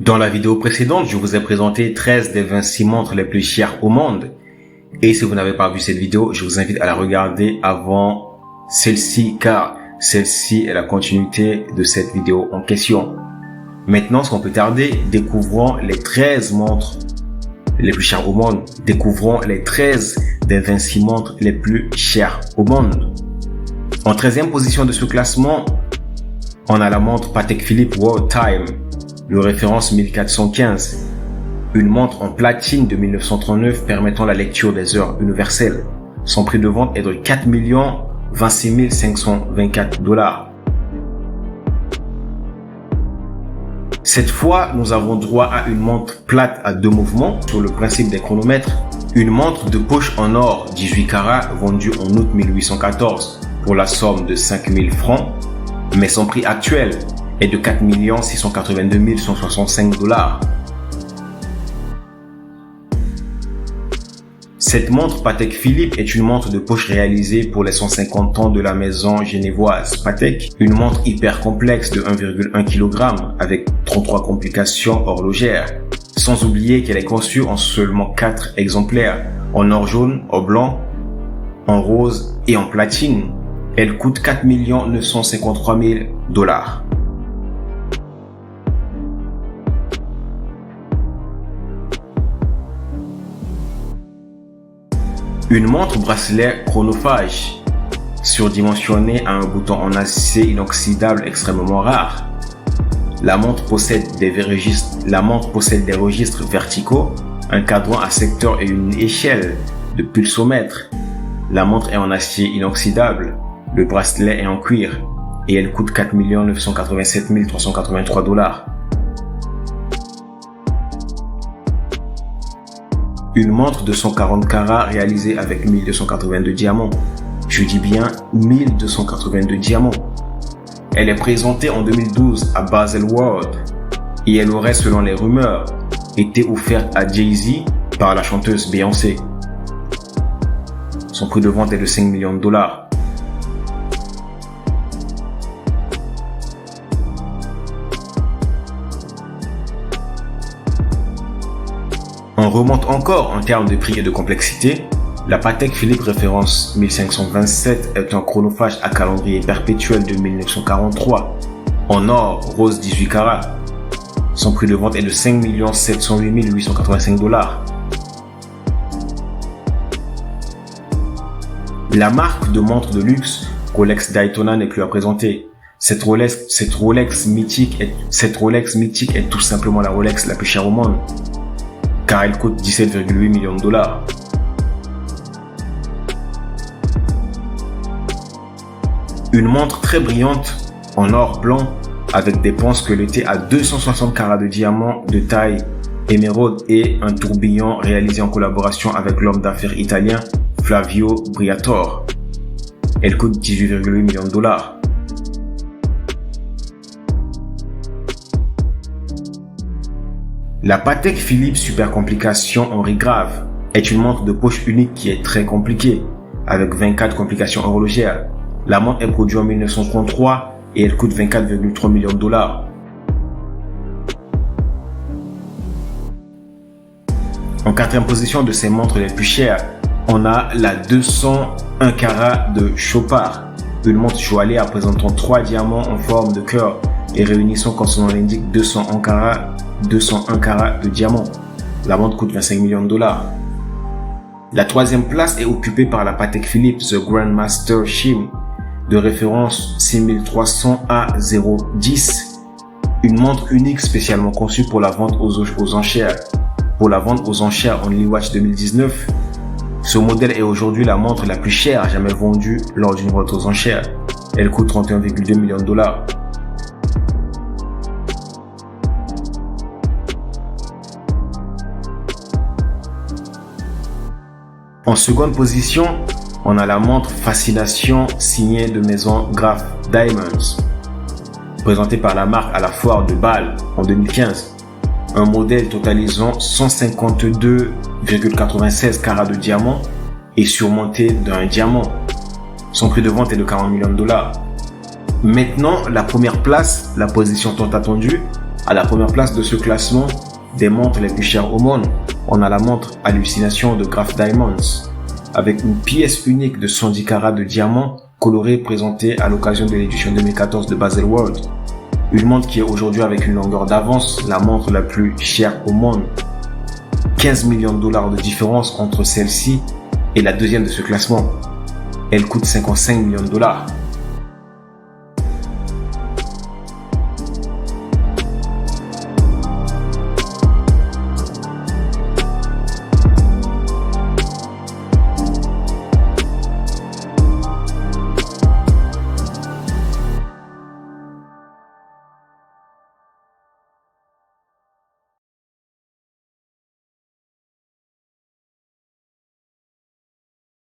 Dans la vidéo précédente, je vous ai présenté 13 des 26 montres les plus chères au monde. Et si vous n'avez pas vu cette vidéo, je vous invite à la regarder avant celle-ci, car celle-ci est la continuité de cette vidéo en question. Maintenant, sans plus tarder, découvrons les 13 montres les plus chères au monde. Découvrons les 13 des 26 montres les plus chères au monde. En 13e position de ce classement, on a la montre Patek Philippe World Time, le référence 1415. Une montre en platine de 1939 permettant la lecture des heures universelles. Son prix de vente est de 4 26 524 $. Cette fois, nous avons droit à une montre plate à 2 mouvements sur le principe des chronomètres. Une montre de poche en or 18 carats vendue en août 1814 pour la somme de 5 000 francs, mais son prix actuel est de 4 682 165 $. Cette montre Patek Philippe est une montre de poche réalisée pour les 150 ans de la maison genevoise Patek. Une montre hyper complexe de 1,1 kg avec 33 complications horlogères. Sans oublier qu'elle est conçue en seulement 4 exemplaires, en or jaune, or blanc, en rose et en platine. Elle coûte 4 953 000 $. Une montre bracelet chronophage, surdimensionnée à un bouton en acier inoxydable extrêmement rare. La montre possède des registres verticaux, un cadran à secteur et une échelle de pulsomètre. La montre est en acier inoxydable, le bracelet est en cuir et elle coûte 4 987 383 $. Une montre de 140 carats réalisée avec 1282 diamants. Je dis bien 1282 diamants. Elle est présentée en 2012 à Baselworld et elle aurait, selon les rumeurs, été offerte à Jay-Z par la chanteuse Beyoncé. Son prix de vente est de 5 millions $. On remonte encore en termes de prix et de complexité. La Patek Philippe référence 1527 est un chronophage à calendrier perpétuel de 1943 en or rose 18 carats. Son prix de vente est de 5 708 885 $. La marque de montre de luxe Rolex Daytona n'est plus à présenter. Cette Rolex mythique est tout simplement la Rolex la plus chère au monde, car elle coûte 17,8 millions $. Une montre très brillante en or blanc avec des pans squelettés à 260 carats de diamant de taille émeraude et un tourbillon réalisé en collaboration avec l'homme d'affaires italien Flavio Briatore. Elle coûte 18,8 millions $. La Patek Philippe Super Complication Henri Grave est une montre de poche unique qui est très compliquée, avec 24 complications horlogères. La montre est produite en 1933 et elle coûte 24,3 millions $. En 4e position de ces montres les plus chères, on a la 201 carats de Chopard, une montre joaillière présentant 3 diamants en forme de cœur et réunissant, comme son nom l'indique, 201 carats de diamant. La montre coûte 25 millions $. La 3e place est occupée par la Patek Philippe The Grandmaster Chim de référence 6300 A010, une montre unique spécialement conçue pour la vente aux enchères. Pour la vente aux enchères Only Watch 2019, ce modèle est aujourd'hui la montre la plus chère jamais vendue lors d'une vente aux enchères. Elle coûte 31,2 millions $. En seconde position, on a la montre Fascination signée de maison Graf Diamonds, présentée par la marque à la foire de Bâle en 2015. Un modèle totalisant 152,96 carats de diamant et surmonté d'un diamant. Son prix de vente est de 40 millions $. Maintenant, la première place, la position tant attendue, À la première place de ce classement, des montres les plus chères au monde, on a la montre Hallucination de Graf Diamonds, avec une pièce unique de 110 carats de diamant coloré présentée à l'occasion de l'édition 2014 de Baselworld. Une montre qui est aujourd'hui avec une longueur d'avance, la montre la plus chère au monde. 15 millions de dollars de différence entre celle-ci et la deuxième de ce classement. Elle coûte 55 millions de dollars.